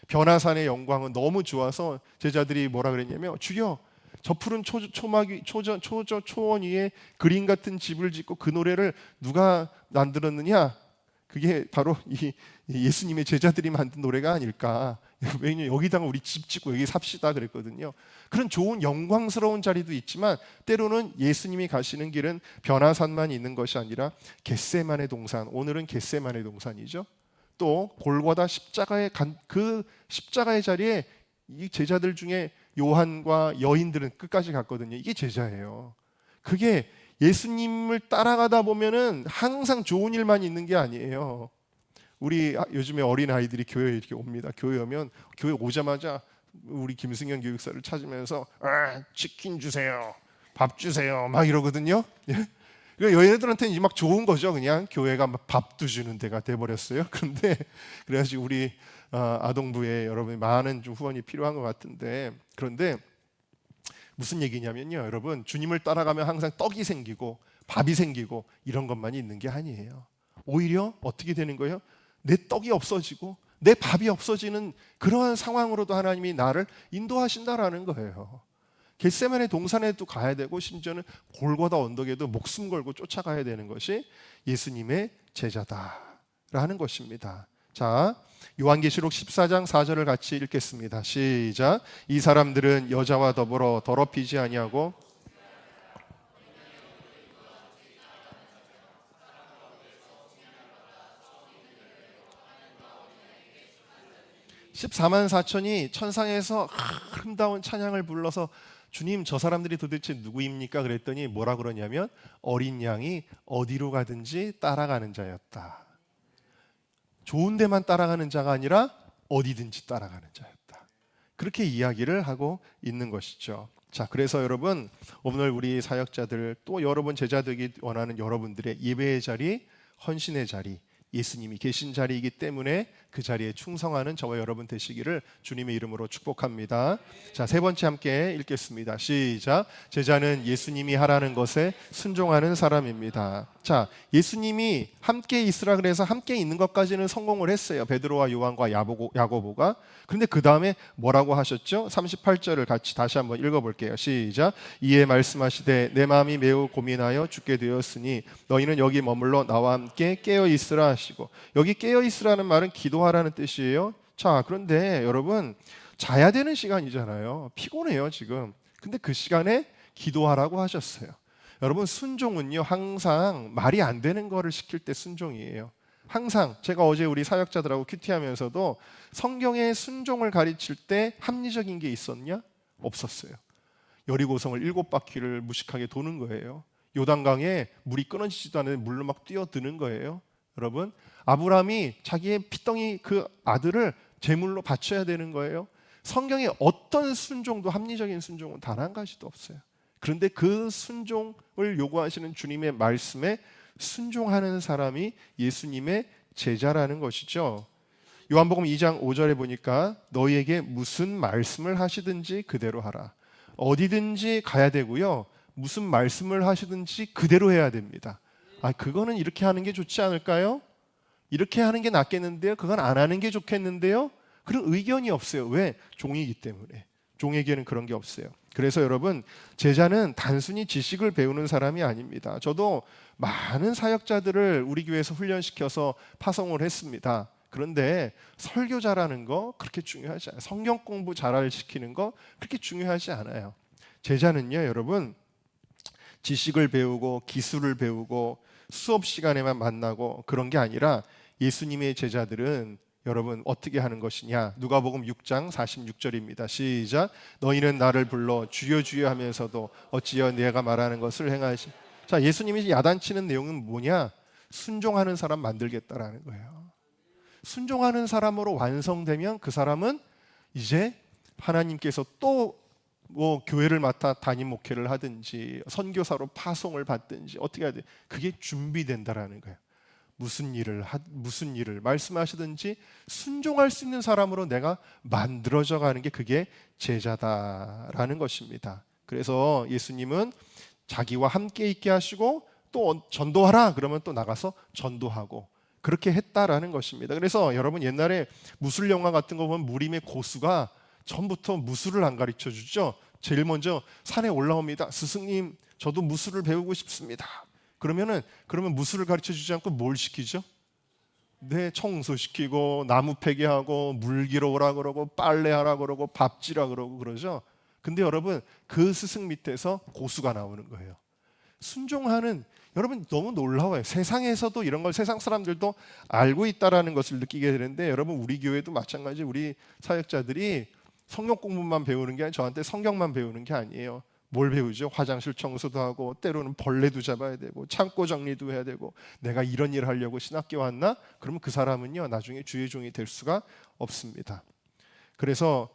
변화산의 영광은 너무 좋아서 제자들이 뭐라 그랬냐면, 주여, 저 푸른 초원 위에 그림 같은 집을 짓고 그 노래를 누가 만들었느냐? 그게 바로 이 예수님의 제자들이 만든 노래가 아닐까. 왜냐면 여기다가 우리 집 짓고 여기 삽시다 그랬거든요. 그런 좋은 영광스러운 자리도 있지만, 때로는 예수님이 가시는 길은 변화산만 있는 것이 아니라 겟세마네 동산, 오늘은 겟세마네 동산이죠. 또 골고다 십자가의 그 십자가의 자리에 이 제자들 중에 요한과 여인들은 끝까지 갔거든요. 이게 제자예요. 그게 예수님을 따라가다 보면은 항상 좋은 일만 있는 게 아니에요. 우리 요즘에 어린 아이들이 교회에 이렇게 옵니다. 교회 오면 교회 오자마자 우리 김승현 교육사를 찾으면서 치킨 주세요, 밥 주세요 막 이러거든요. 그러니까 여인들한테는 이제 막 좋은 거죠. 그냥 교회가 막 밥도 주는 데가 돼버렸어요. 그런데 그래가지고 우리 아동부에 여러분이 많은 좀 후원이 필요한 것 같은데, 그런데 무슨 얘기냐면요, 여러분, 주님을 따라가면 항상 떡이 생기고 밥이 생기고 이런 것만이 있는 게 아니에요. 오히려 어떻게 되는 거예요? 내 떡이 없어지고 내 밥이 없어지는 그러한 상황으로도 하나님이 나를 인도하신다라는 거예요. 겟세마네 동산에도 가야 되고 심지어는 골고다 언덕에도 목숨 걸고 쫓아가야 되는 것이 예수님의 제자다라는 것입니다. 자, 요한계시록 14장 4절을 같이 읽겠습니다. 시작. 이 사람들은 여자와 더불어 더럽히지 아니하고 14만 4천이 천상에서 아름다운 찬양을 불러서 주님 저 사람들이 도대체 누구입니까? 그랬더니 뭐라 그러냐면 어린 양이 어디로 가든지 따라가는 자였다. 좋은 데만 따라가는 자가 아니라 어디든지 따라가는 자였다. 그렇게 이야기를 하고 있는 것이죠. 자, 그래서 여러분 오늘 우리 사역자들 또 여러분 제자 되기 원하는 여러분들의 예배의 자리, 헌신의 자리, 예수님이 계신 자리이기 때문에 그 자리에 충성하는 저와 여러분 되시기를 주님의 이름으로 축복합니다. 자, 세 번째 함께 읽겠습니다. 시작. 제자는 예수님이 하라는 것에 순종하는 사람입니다. 자, 예수님이 함께 있으라 그래서 함께 있는 것까지는 성공을 했어요. 베드로와 요한과 야고보가. 그런데 그 다음에 뭐라고 하셨죠? 38절을 같이 다시 한번 읽어볼게요. 시작. 이에 말씀하시되 내 마음이 매우 고민하여 죽게 되었으니 너희는 여기 머물러 나와 함께 깨어 있으라 하시고, 여기 깨어 있으라는 말은 기도하라는 뜻이에요. 자, 그런데 여러분 자야 되는 시간이잖아요. 피곤해요 지금. 근데 그 시간에 기도하라고 하셨어요. 여러분 순종은요 항상 말이 안 되는 거를 시킬 때 순종이에요. 항상 제가 어제 우리 사역자들하고 큐티하면서도 성경의 순종을 가르칠 때 합리적인 게 있었냐? 없었어요. 여리고성을 7바퀴를 무식하게 도는 거예요. 요단강에 물이 끊어지지도 않는데 물로 막 뛰어드는 거예요. 여러분 아브라함이 자기의 피덩이 그 아들을 제물로 바쳐야 되는 거예요. 성경에 어떤 순종도 합리적인 순종은 단 한 가지도 없어요. 그런데 그 순종을 요구하시는 주님의 말씀에 순종하는 사람이 예수님의 제자라는 것이죠. 요한복음 2장 5절에 보니까 너희에게 무슨 말씀을 하시든지 그대로 하라. 어디든지 가야 되고요. 무슨 말씀을 하시든지 그대로 해야 됩니다. 그거는 이렇게 하는 게 좋지 않을까요? 이렇게 하는 게 낫겠는데요? 그건 안 하는 게 좋겠는데요? 그런 의견이 없어요. 왜? 종이기 때문에. 종에게는 그런 게 없어요. 그래서 여러분 제자는 단순히 지식을 배우는 사람이 아닙니다. 저도 많은 사역자들을 우리 교회에서 훈련시켜서 파송을 했습니다. 그런데 설교 잘하는 거 그렇게 중요하지 않아요. 성경 공부 잘 시키는 거 그렇게 중요하지 않아요. 제자는요 여러분 지식을 배우고 기술을 배우고 수업 시간에만 만나고 그런 게 아니라 예수님의 제자들은 여러분 어떻게 하는 것이냐? 누가복음 6장 46절입니다. 시작. 너희는 나를 불러 주여 주여 하면서도 어찌여 내가 말하는 것을 행하시. 자, 예수님이 야단치는 내용은 뭐냐? 순종하는 사람 만들겠다라는 거예요. 순종하는 사람으로 완성되면 그 사람은 이제 하나님께서 또 뭐 교회를 맡아 담임 목회를 하든지 선교사로 파송을 받든지 어떻게 해야 돼? 그게 준비된다라는 거예요. 무슨 일을 말씀하시든지 순종할 수 있는 사람으로 내가 만들어져 가는 게 그게 제자다라는 것입니다. 그래서 예수님은 자기와 함께 있게 하시고 또 전도하라 그러면 또 나가서 전도하고 그렇게 했다라는 것입니다. 그래서 여러분 옛날에 무술 영화 같은 거 보면 무림의 고수가 처음부터 무술을 안 가르쳐 주죠. 제일 먼저 산에 올라옵니다. 스승님, 저도 무술을 배우고 싶습니다. 그러면 무술을 가르쳐 주지 않고 뭘 시키죠? 네, 청소시키고 나무 패게 하고 물 기러 오라 그러고 빨래하라 그러고 밥지라 그러고 그러죠. 근데 여러분 그 스승 밑에서 고수가 나오는 거예요. 순종하는 여러분 너무 놀라워요. 세상에서도 이런 걸 세상 사람들도 알고 있다라는 것을 느끼게 되는데 여러분 우리 교회도 마찬가지 우리 사역자들이 성경 공부만 배우는 게 아니라 저한테 성경만 배우는 게 아니에요. 뭘 배우죠? 화장실 청소도 하고 때로는 벌레도 잡아야 되고 창고 정리도 해야 되고 내가 이런 일을 하려고 신학교 왔나? 그러면 그 사람은요 나중에 주의 종이 될 수가 없습니다. 그래서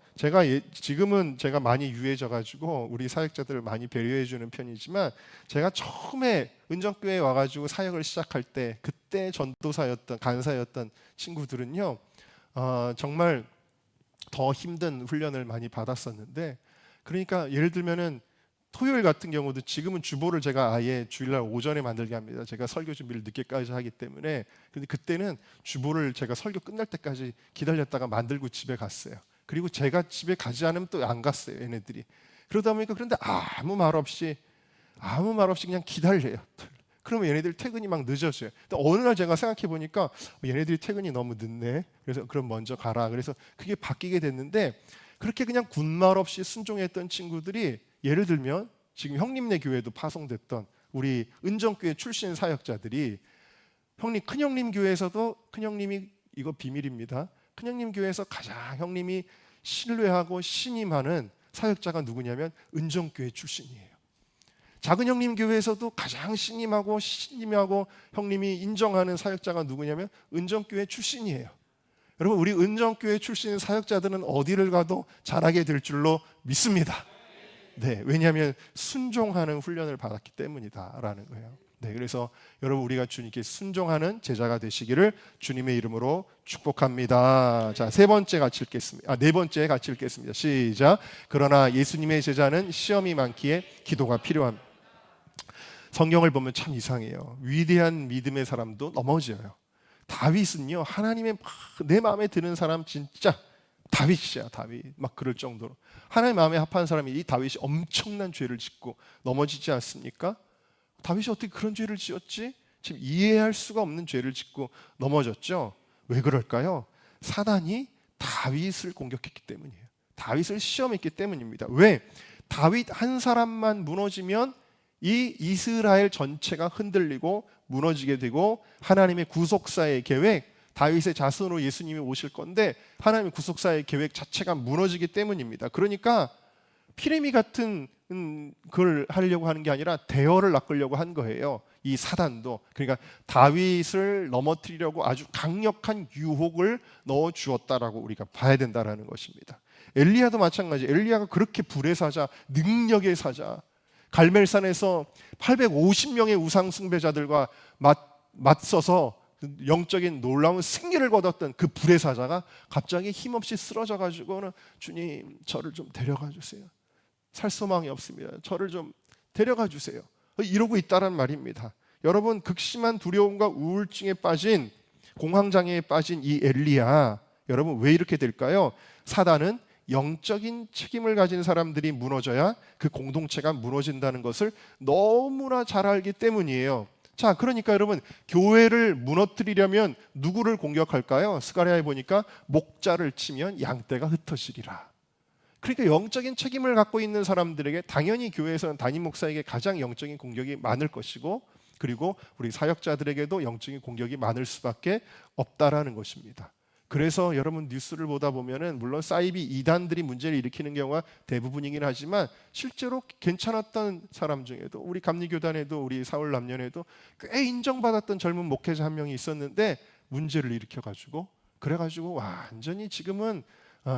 지금은 제가 많이 유해져 가지고 우리 사역자들을 많이 배려해 주는 편이지만 제가 처음에 은정교회에 와가지고 사역을 시작할 때 그때 전도사였던 간사였던 친구들은요 정말 더 힘든 훈련을 많이 받았었는데 그러니까 예를 들면은 토요일 같은 경우도 지금은 주보를 제가 아예 주일날 오전에 만들게 합니다. 제가 설교 준비를 늦게까지 하기 때문에. 근데 그때는 주보를 제가 설교 끝날 때까지 기다렸다가 만들고 집에 갔어요. 그리고 제가 집에 가지 않으면 또 안 갔어요, 얘네들이. 그러다 보니까 그런데 아무 말 없이 그냥 기다려요. 그러면 얘네들 퇴근이 막 늦어져요. 또 어느 날 제가 생각해 보니까 얘네들이 퇴근이 너무 늦네. 그래서 그럼 먼저 가라. 그래서 그게 바뀌게 됐는데, 그렇게 그냥 군말 없이 순종했던 친구들이, 예를 들면 지금 형님네 교회도 파송됐던 우리 은정교회 출신 사역자들이, 큰형님 교회에서도, 큰형님이, 이거 비밀입니다, 큰형님 교회에서 가장 형님이 신뢰하고 신임하는 사역자가 누구냐면 은정교회 출신이에요. 작은 형님 교회에서도 가장 신임하고 형님이 인정하는 사역자가 누구냐면 은정교회 출신이에요. 여러분, 우리 은정교회 출신 사역자들은 어디를 가도 잘하게 될 줄로 믿습니다. 네, 왜냐하면 순종하는 훈련을 받았기 때문이다라는 거예요. 네, 그래서 여러분, 우리가 주님께 순종하는 제자가 되시기를 주님의 이름으로 축복합니다. 자, 네 번째 같이 읽겠습니다. 시작. 그러나 예수님의 제자는 시험이 많기에 기도가 필요합니다. 성경을 보면 참 이상해요. 위대한 믿음의 사람도 넘어져요. 다윗은요, 하나님의 내 마음에 드는 사람 진짜 다윗이야. 다윗 막 그럴 정도로 하나님 마음에 합한 사람이, 이 다윗이 엄청난 죄를 짓고 넘어지지 않습니까? 다윗이 어떻게 그런 죄를 지었지? 지금 이해할 수가 없는 죄를 짓고 넘어졌죠. 왜 그럴까요? 사단이 다윗을 공격했기 때문이에요. 다윗을 시험했기 때문입니다. 왜? 다윗 한 사람만 무너지면 이 이스라엘 전체가 흔들리고 무너지게 되고, 하나님의 구속사의 계획, 다윗의 자손으로 예수님이 오실 건데 하나님의 구속사의 계획 자체가 무너지기 때문입니다. 그러니까 피레미 같은 걸 하려고 하는 게 아니라 대열을 낚으려고 한 거예요. 이 사단도. 그러니까 다윗을 넘어뜨리려고 아주 강력한 유혹을 넣어 주었다라고 우리가 봐야 된다라는 것입니다. 엘리야도 마찬가지. 엘리야가 그렇게 불의 사자, 능력의 사자, 갈멜산에서 850명의 우상 숭배자들과 맞서서 영적인 놀라운 승리를 거뒀던 그 불의 사자가 갑자기 힘없이 쓰러져 가지고는, 주님 저를 좀 데려가 주세요. 살 소망이 없습니다. 저를 좀 데려가 주세요. 이러고 있다란 말입니다. 여러분, 극심한 두려움과 우울증에 빠진, 공황장애에 빠진 이 엘리야, 여러분 왜 이렇게 될까요? 사단은 영적인 책임을 가진 사람들이 무너져야 그 공동체가 무너진다는 것을 너무나 잘 알기 때문이에요. 자, 그러니까 여러분, 교회를 무너뜨리려면 누구를 공격할까요? 스가랴에 보니까 목자를 치면 양떼가 흩어지리라. 그러니까 영적인 책임을 갖고 있는 사람들에게, 당연히 교회에서는 담임 목사에게 가장 영적인 공격이 많을 것이고, 그리고 우리 사역자들에게도 영적인 공격이 많을 수밖에 없다라는 것입니다. 그래서 여러분, 뉴스를 보다 보면은 물론 사이비 이단들이 문제를 일으키는 경우가 대부분이긴 하지만, 실제로 괜찮았던 사람 중에도, 우리 감리교단에도, 우리 사울남년에도 꽤 인정받았던 젊은 목회자 한 명이 있었는데 문제를 일으켜가지고, 그래가지고 완전히 지금은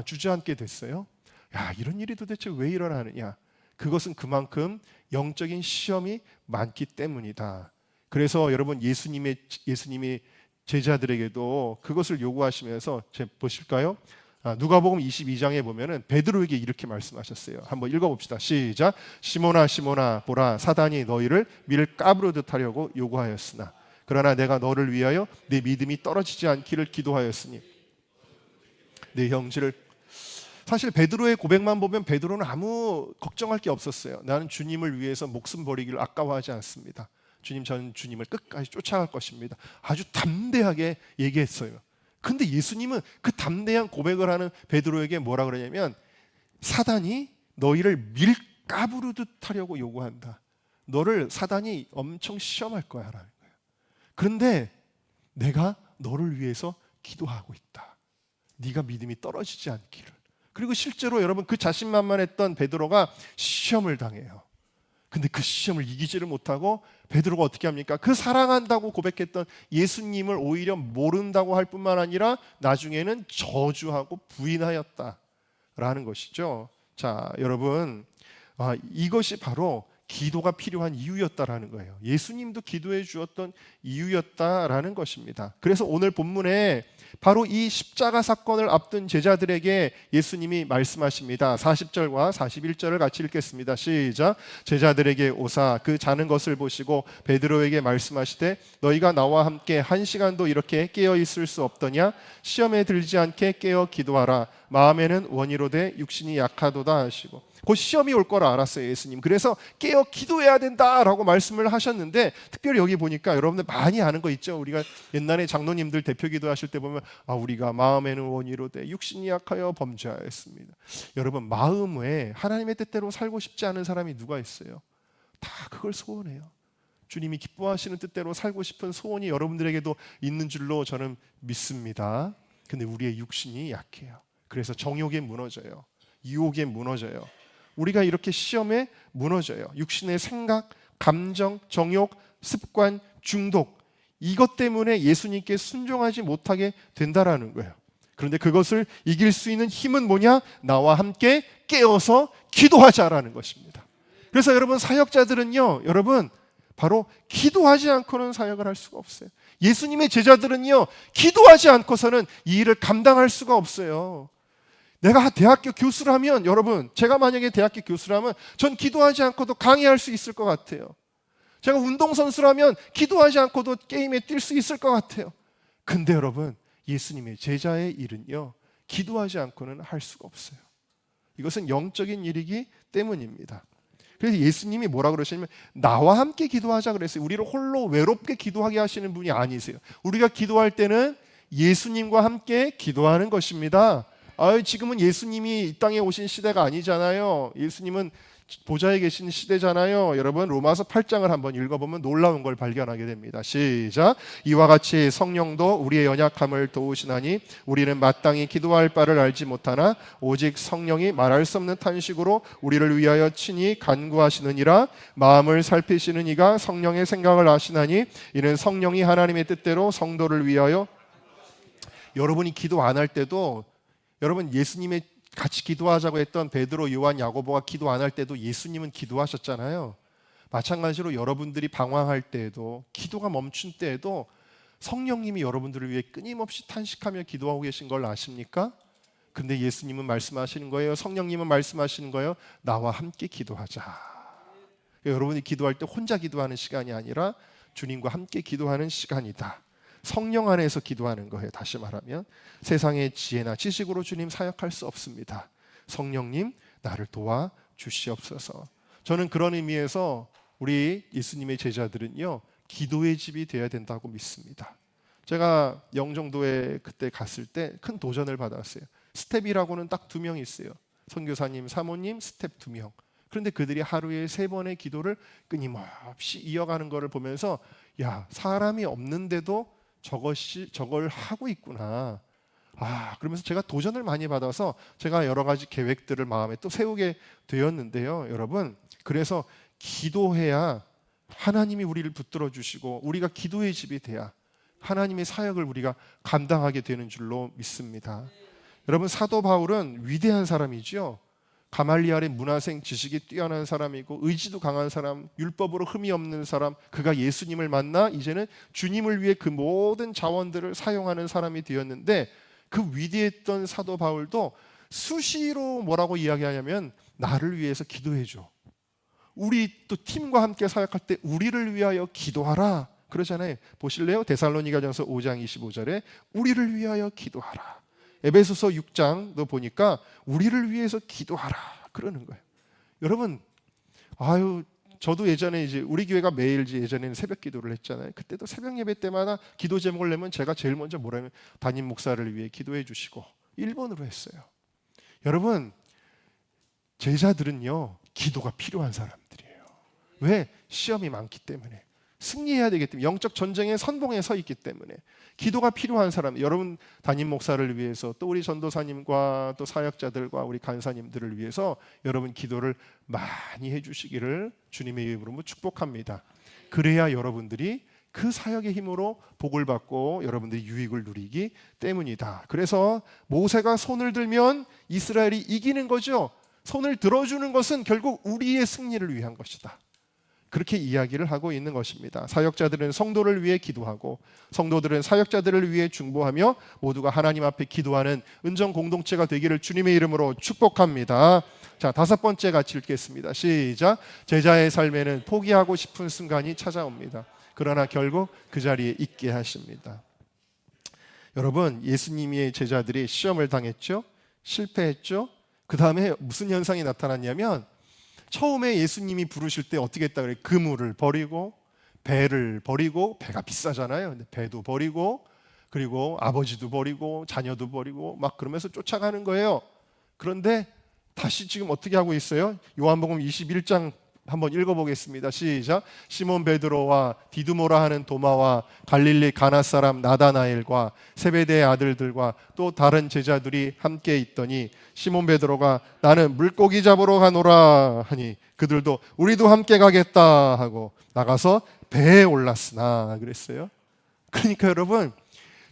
주저앉게 됐어요. 야, 이런 일이 도대체 왜 일어나느냐? 그것은 그만큼 영적인 시험이 많기 때문이다. 그래서 여러분, 예수님이 제자들에게도 그것을 요구하시면서 보실까요? 누가복음 22장에 보면은 베드로에게 이렇게 말씀하셨어요. 한번 읽어봅시다. 시작. 시몬아 시몬아, 보라, 사단이 너희를 밀 가부르듯 하려고 요구하였으나 그러나 내가 너를 위하여 네 믿음이 떨어지지 않기를 기도하였으니 네 형제를. 사실 베드로의 고백만 보면 베드로는 아무 걱정할 게 없었어요. 나는 주님을 위해서 목숨 버리기를 아까워하지 않습니다. 저는 주님을 끝까지 쫓아갈 것입니다. 아주 담대하게 얘기했어요. 근데 예수님은 그 담대한 고백을 하는 베드로에게 뭐라 그러냐면, 사단이 너희를 밀가부르듯 하려고 요구한다. 너를 사단이 엄청 시험할 거야 라는 거예요. 그런데 내가 너를 위해서 기도하고 있다. 네가 믿음이 떨어지지 않기를. 그리고 실제로 여러분, 그 자신만만했던 베드로가 시험을 당해요. 근데 그 시험을 이기지를 못하고 베드로가 어떻게 합니까? 그 사랑한다고 고백했던 예수님을 오히려 모른다고 할 뿐만 아니라 나중에는 저주하고 부인하였다라는 것이죠. 자, 여러분, 이것이 바로 기도가 필요한 이유였다라는 거예요. 예수님도 기도해 주었던 이유였다라는 것입니다. 그래서 오늘 본문에 바로 이 십자가 사건을 앞둔 제자들에게 예수님이 말씀하십니다. 40절과 41절을 같이 읽겠습니다. 시작. 제자들에게 오사 그 자는 것을 보시고 베드로에게 말씀하시되 너희가 나와 함께 1시간도 이렇게 깨어 있을 수 없더냐? 시험에 들지 않게 깨어 기도하라. 마음에는 원이로되 육신이 약하도다 하시고, 곧 시험이 올 거라 알았어요, 예수님. 그래서 깨어 기도해야 된다라고 말씀을 하셨는데, 특별히 여기 보니까 여러분들 많이 아는 거 있죠? 우리가 옛날에 장로님들 대표 기도하실 때 보면 우리가 마음에는 원이로되 육신이 약하여 범죄하였습니다. 여러분, 마음에 하나님의 뜻대로 살고 싶지 않은 사람이 누가 있어요? 다 그걸 소원해요. 주님이 기뻐하시는 뜻대로 살고 싶은 소원이 여러분들에게도 있는 줄로 저는 믿습니다. 근데 우리의 육신이 약해요. 그래서 정욕에 무너져요. 유혹에 무너져요. 우리가 이렇게 시험에 무너져요. 육신의 생각, 감정, 정욕, 습관, 중독, 이것 때문에 예수님께 순종하지 못하게 된다라는 거예요. 그런데 그것을 이길 수 있는 힘은 뭐냐? 나와 함께 깨어서 기도하자라는 것입니다. 그래서 여러분, 사역자들은요, 여러분 바로 기도하지 않고는 사역을 할 수가 없어요. 예수님의 제자들은요, 기도하지 않고서는 이 일을 감당할 수가 없어요. 내가 대학교 교수라면, 여러분, 제가 만약에 대학교 교수라면 전 기도하지 않고도 강의할 수 있을 것 같아요. 제가 운동선수라면 기도하지 않고도 게임에 뛸 수 있을 것 같아요. 근데 여러분, 예수님의 제자의 일은요, 기도하지 않고는 할 수가 없어요. 이것은 영적인 일이기 때문입니다. 그래서 예수님이 뭐라 그러시냐면 나와 함께 기도하자 그랬어요. 우리를 홀로 외롭게 기도하게 하시는 분이 아니세요. 우리가 기도할 때는 예수님과 함께 기도하는 것입니다. 지금은 예수님이 이 땅에 오신 시대가 아니잖아요. 예수님은 보좌에 계신 시대잖아요. 여러분, 로마서 8장을 한번 읽어보면 놀라운 걸 발견하게 됩니다. 시작. 이와 같이 성령도 우리의 연약함을 도우시나니 우리는 마땅히 기도할 바를 알지 못하나 오직 성령이 말할 수 없는 탄식으로 우리를 위하여 친히 간구하시느니라. 마음을 살피시는 이가 성령의 생각을 아시나니 이는 성령이 하나님의 뜻대로 성도를 위하여. 여러분이 기도 안 할 때도, 여러분, 예수님의 같이 기도하자고 했던 베드로, 요한, 야고보가 기도 안 할 때도 예수님은 기도하셨잖아요. 마찬가지로 여러분들이 방황할 때에도, 기도가 멈춘 때에도 성령님이 여러분들을 위해 끊임없이 탄식하며 기도하고 계신 걸 아십니까? 근데 예수님은 말씀하시는 거예요. 성령님은 말씀하시는 거예요. 나와 함께 기도하자. 여러분이 기도할 때 혼자 기도하는 시간이 아니라 주님과 함께 기도하는 시간이다. 성령 안에서 기도하는 거예요. 다시 말하면 세상의 지혜나 지식으로 주님 사역할 수 없습니다. 성령님, 나를 도와 주시옵소서. 저는 그런 의미에서 우리 예수님의 제자들은요, 기도의 집이 되어야 된다고 믿습니다. 제가 영종도에 그때 갔을 때 큰 도전을 받았어요. 스텝이라고는 딱 2명 있어요. 선교사님, 사모님, 스텝 2명. 그런데 그들이 하루에 3번의 기도를 끊임없이 이어가는 것을 보면서, 야, 사람이 없는데도 저걸 하고 있구나. 그러면서 제가 도전을 많이 받아서 제가 여러 가지 계획들을 마음에 또 세우게 되었는데요, 여러분. 그래서 기도해야 하나님이 우리를 붙들어 주시고, 우리가 기도의 집이 돼야 하나님의 사역을 우리가 감당하게 되는 줄로 믿습니다. 여러분, 사도 바울은 위대한 사람이죠. 가말리알의 문화생, 지식이 뛰어난 사람이고 의지도 강한 사람, 율법으로 흠이 없는 사람, 그가 예수님을 만나 이제는 주님을 위해 그 모든 자원들을 사용하는 사람이 되었는데, 그 위대했던 사도 바울도 수시로 뭐라고 이야기하냐면 나를 위해서 기도해줘. 우리 또 팀과 함께 사역할 때 우리를 위하여 기도하라 그러잖아요. 보실래요? 데살로니가전서 5장 25절에 우리를 위하여 기도하라. 에베소서 6장도 보니까 우리를 위해서 기도하라 그러는 거예요. 여러분, 저도 예전에 이제 우리 교회가 매일 예전에는 새벽 기도를 했잖아요. 그때도 새벽 예배 때마다 기도 제목을 내면 제가 제일 먼저 뭐라면 담임 목사를 위해 기도해 주시고 1번으로 했어요. 여러분, 제자들은요, 기도가 필요한 사람들이에요. 왜? 시험이 많기 때문에, 승리해야 되기 때문에, 영적 전쟁의 선봉에 서 있기 때문에 기도가 필요한 사람. 여러분 담임 목사를 위해서, 또 우리 전도사님과 또 사역자들과 우리 간사님들을 위해서 여러분 기도를 많이 해주시기를 주님의 이름으로 축복합니다. 그래야 여러분들이 그 사역의 힘으로 복을 받고 여러분들이 유익을 누리기 때문이다. 그래서 모세가 손을 들면 이스라엘이 이기는 거죠. 손을 들어주는 것은 결국 우리의 승리를 위한 것이다. 그렇게 이야기를 하고 있는 것입니다. 사역자들은 성도를 위해 기도하고 성도들은 사역자들을 위해 중보하며 모두가 하나님 앞에 기도하는 은정 공동체가 되기를 주님의 이름으로 축복합니다. 자, 5번째 같이 읽겠습니다. 시작. 제자의 삶에는 포기하고 싶은 순간이 찾아옵니다. 그러나 결국 그 자리에 있게 하십니다. 여러분, 예수님의 제자들이 시험을 당했죠. 실패했죠. 그 다음에 무슨 현상이 나타났냐면 처음에 예수님이 부르실 때 어떻게 했다 그래요? 그물을 버리고 배를 버리고, 배가 비싸잖아요. 근데 배도 버리고 그리고 아버지도 버리고 자녀도 버리고 막 그러면서 쫓아가는 거예요. 그런데 다시 지금 어떻게 하고 있어요? 요한복음 21장 한번 읽어보겠습니다. 시작. 시몬 베드로와 디두모라 하는 도마와 갈릴리 가나 사람 나다나엘과 세베대의 아들들과 또 다른 제자들이 함께 있더니 시몬 베드로가 나는 물고기 잡으러 가노라 하니 그들도 우리도 함께 가겠다 하고 나가서 배에 올랐으나 그랬어요. 그러니까 여러분,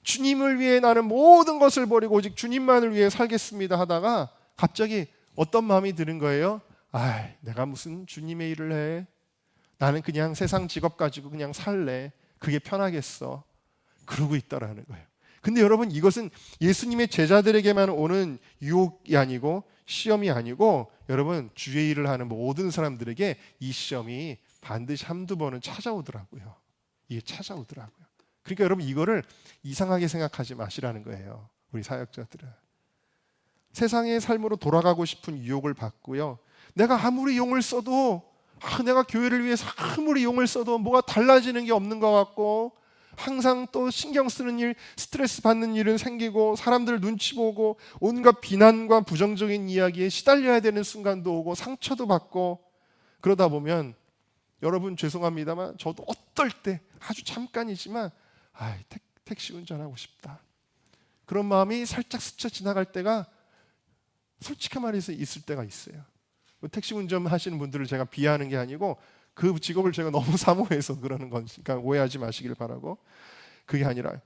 주님을 위해 나는 모든 것을 버리고 오직 주님만을 위해 살겠습니다 하다가 갑자기 어떤 마음이 드는 거예요? 내가 무슨 주님의 일을 해? 나는 그냥 세상 직업 가지고 그냥 살래. 그게 편하겠어. 그러고 있다라는 거예요. 근데 여러분, 이것은 예수님의 제자들에게만 오는 유혹이 아니고 시험이 아니고 여러분, 주의 일을 하는 모든 사람들에게 이 시험이 반드시 한두 번은 찾아오더라고요. 이게 찾아오더라고요. 그러니까 여러분, 이거를 이상하게 생각하지 마시라는 거예요. 우리 사역자들은 세상의 삶으로 돌아가고 싶은 유혹을 받고요. 내가 아무리 용을 써도 내가 교회를 위해서 아무리 용을 써도 뭐가 달라지는 게 없는 것 같고 항상 또 신경 쓰는 일, 스트레스 받는 일은 생기고 사람들 눈치 보고 온갖 비난과 부정적인 이야기에 시달려야 되는 순간도 오고 상처도 받고 그러다 보면 여러분 죄송합니다만 저도 어떨 때 아주 잠깐이지만 택시 운전하고 싶다. 그런 마음이 살짝 스쳐 지나갈 때가 솔직한 말해서 있을 때가 있어요. 택시 운전하시는 분들을 제가 비하하는 게 아니고 그 직업을 제가 너무 사모해서 그러는 거니까 오해하지 마시길 바라고, 그게 아니라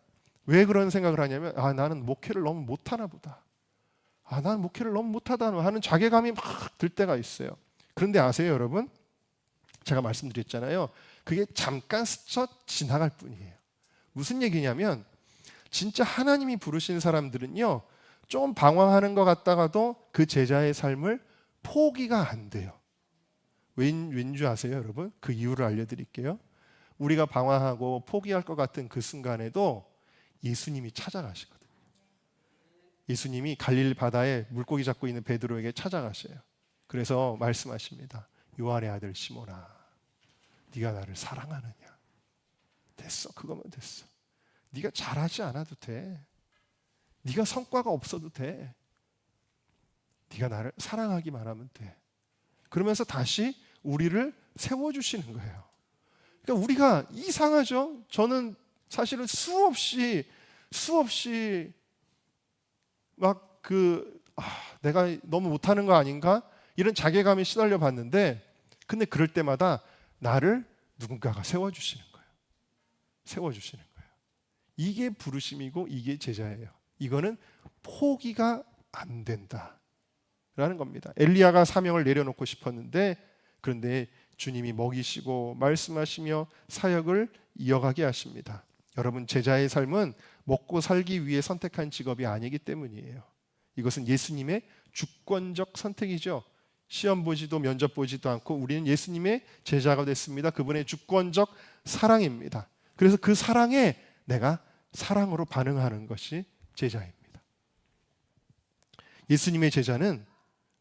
왜 그런 생각을 하냐면 나는 목회를 너무 못하나 보다. 나는 목회를 너무 못하다 하는 자괴감이 막 들 때가 있어요. 그런데 아세요 여러분? 제가 말씀드렸잖아요. 그게 잠깐 스쳐 지나갈 뿐이에요. 무슨 얘기냐면 진짜 하나님이 부르신 사람들은요, 좀 방황하는 것 같다가도 그 제자의 삶을 포기가 안 돼요. 왠지 아세요 여러분? 그 이유를 알려드릴게요. 우리가 방황하고 포기할 것 같은 그 순간에도 예수님이 찾아가시거든요. 예수님이 갈릴리 바다에 물고기 잡고 있는 베드로에게 찾아가셔요. 그래서 말씀하십니다. 요한의 아들 시몬아, 네가 나를 사랑하느냐? 됐어, 그거면 됐어. 네가 잘하지 않아도 돼. 네가 성과가 없어도 돼. 네가 나를 사랑하기만 하면 돼. 그러면서 다시 우리를 세워주시는 거예요. 그러니까 우리가 이상하죠? 저는 사실은 수없이 막 내가 너무 못하는 거 아닌가? 이런 자괴감에 시달려 봤는데, 근데 그럴 때마다 나를 누군가가 세워주시는 거예요. 세워주시는 거예요. 이게 부르심이고 이게 제자예요. 이거는 포기가 안 된다라는 겁니다. 엘리야가 사명을 내려놓고 싶었는데 그런데 주님이 먹이시고 말씀하시며 사역을 이어가게 하십니다. 여러분, 제자의 삶은 먹고 살기 위해 선택한 직업이 아니기 때문이에요. 이것은 예수님의 주권적 선택이죠. 시험 보지도 면접 보지도 않고 우리는 예수님의 제자가 됐습니다. 그분의 주권적 사랑입니다. 그래서 그 사랑에 내가 사랑으로 반응하는 것이 제자입니다. 예수님의 제자는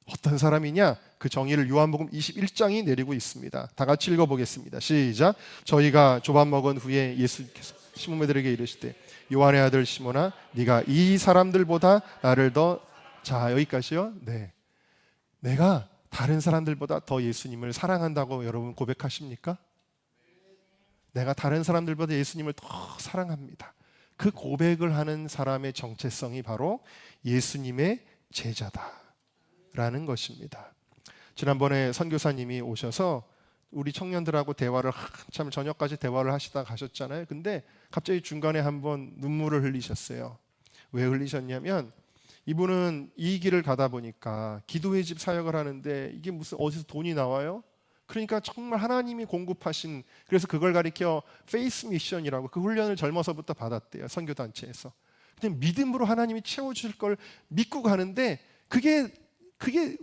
어떤 사람이냐? 그 정의를 요한복음 21장이 내리고 있습니다. 다 같이 읽어보겠습니다. 시작. 저희가 조밥 먹은 후에 예수께서 시몬 베드로에게 이르시되 요한의 아들 시몬아, 네가 이 사람들보다 나를 자, 여기까지요. 네, 내가 다른 사람들보다 더 예수님을 사랑한다고 여러분 고백하십니까? 내가 다른 사람들보다 예수님을 더 사랑합니다. 그 고백을 하는 사람의 정체성이 바로 예수님의 제자다라는 것입니다. 지난번에 선교사님이 오셔서 우리 청년들하고 대화를 한참 저녁까지 대화를 하시다 가셨잖아요. 근데 갑자기 중간에 한번 눈물을 흘리셨어요. 왜 흘리셨냐면 이분은 이 길을 가다 보니까 기도의 집 사역을 하는데 이게 무슨 어디서 돈이 나와요? 그러니까 정말 하나님이 공급하신, 그래서 그걸 가리켜 페이스 미션이라고 그 훈련을 젊어서부터 받았대요. 선교단체에서. 그냥 믿음으로 하나님이 채워주실 걸 믿고 가는데 그게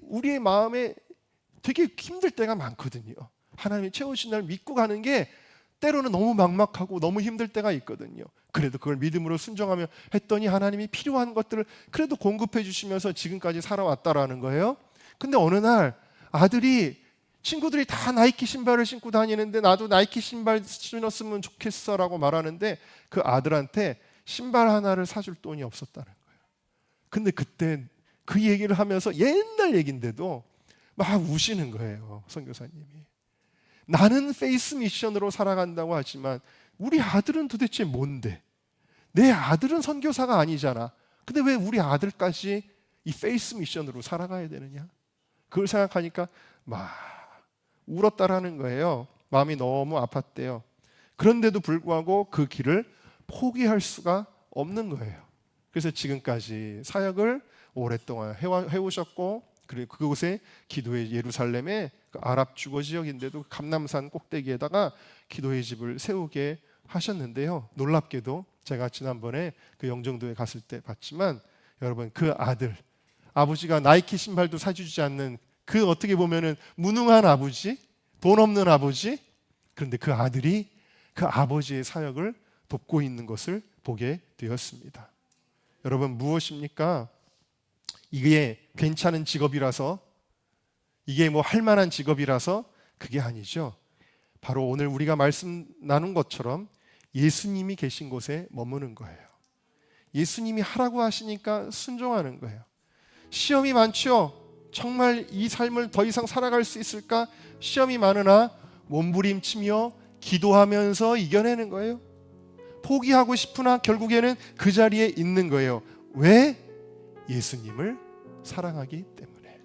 우리의 마음에 되게 힘들 때가 많거든요. 하나님이 채워주신 날 믿고 가는 게 때로는 너무 막막하고 너무 힘들 때가 있거든요. 그래도 그걸 믿음으로 순종하며 했더니 하나님이 필요한 것들을 그래도 공급해 주시면서 지금까지 살아왔다라는 거예요. 근데 어느 날 친구들이 다 나이키 신발을 신고 다니는데 나도 나이키 신발 신었으면 좋겠어 라고 말하는데 그 아들한테 신발 하나를 사줄 돈이 없었다는 거예요. 근데 그때 그 얘기를 하면서 옛날 얘기인데도 막 우시는 거예요. 선교사님이. 나는 페이스 미션으로 살아간다고 하지만 우리 아들은 도대체 뭔데? 내 아들은 선교사가 아니잖아. 근데 왜 우리 아들까지 이 페이스 미션으로 살아가야 되느냐? 그걸 생각하니까 막 울었다라는 거예요. 마음이 너무 아팠대요. 그런데도 불구하고 그 길을 포기할 수가 없는 거예요. 그래서 지금까지 사역을 오랫동안 해오셨고, 그리고 그곳에 기도의 예루살렘의 그 아랍 주거 지역인데도 감람산 꼭대기에다가 기도의 집을 세우게 하셨는데요. 놀랍게도 제가 지난번에 그 영종도에 갔을 때 봤지만 여러분, 그 아버지가 나이키 신발도 사주지 않는 그 어떻게 보면은 무능한 아버지, 돈 없는 아버지, 그런데 그 아들이 그 아버지의 사역을 돕고 있는 것을 보게 되었습니다. 여러분, 무엇입니까? 이게 괜찮은 직업이라서, 이게 뭐 할 만한 직업이라서 그게 아니죠. 바로 오늘 우리가 말씀 나눈 것처럼 예수님이 계신 곳에 머무는 거예요. 예수님이 하라고 하시니까 순종하는 거예요. 시험이 많죠. 정말 이 삶을 더 이상 살아갈 수 있을까? 시험이 많으나 몸부림치며 기도하면서 이겨내는 거예요. 포기하고 싶으나 결국에는 그 자리에 있는 거예요. 왜? 예수님을 사랑하기 때문에.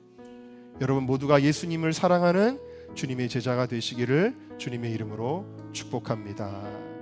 여러분 모두가 예수님을 사랑하는 주님의 제자가 되시기를 주님의 이름으로 축복합니다.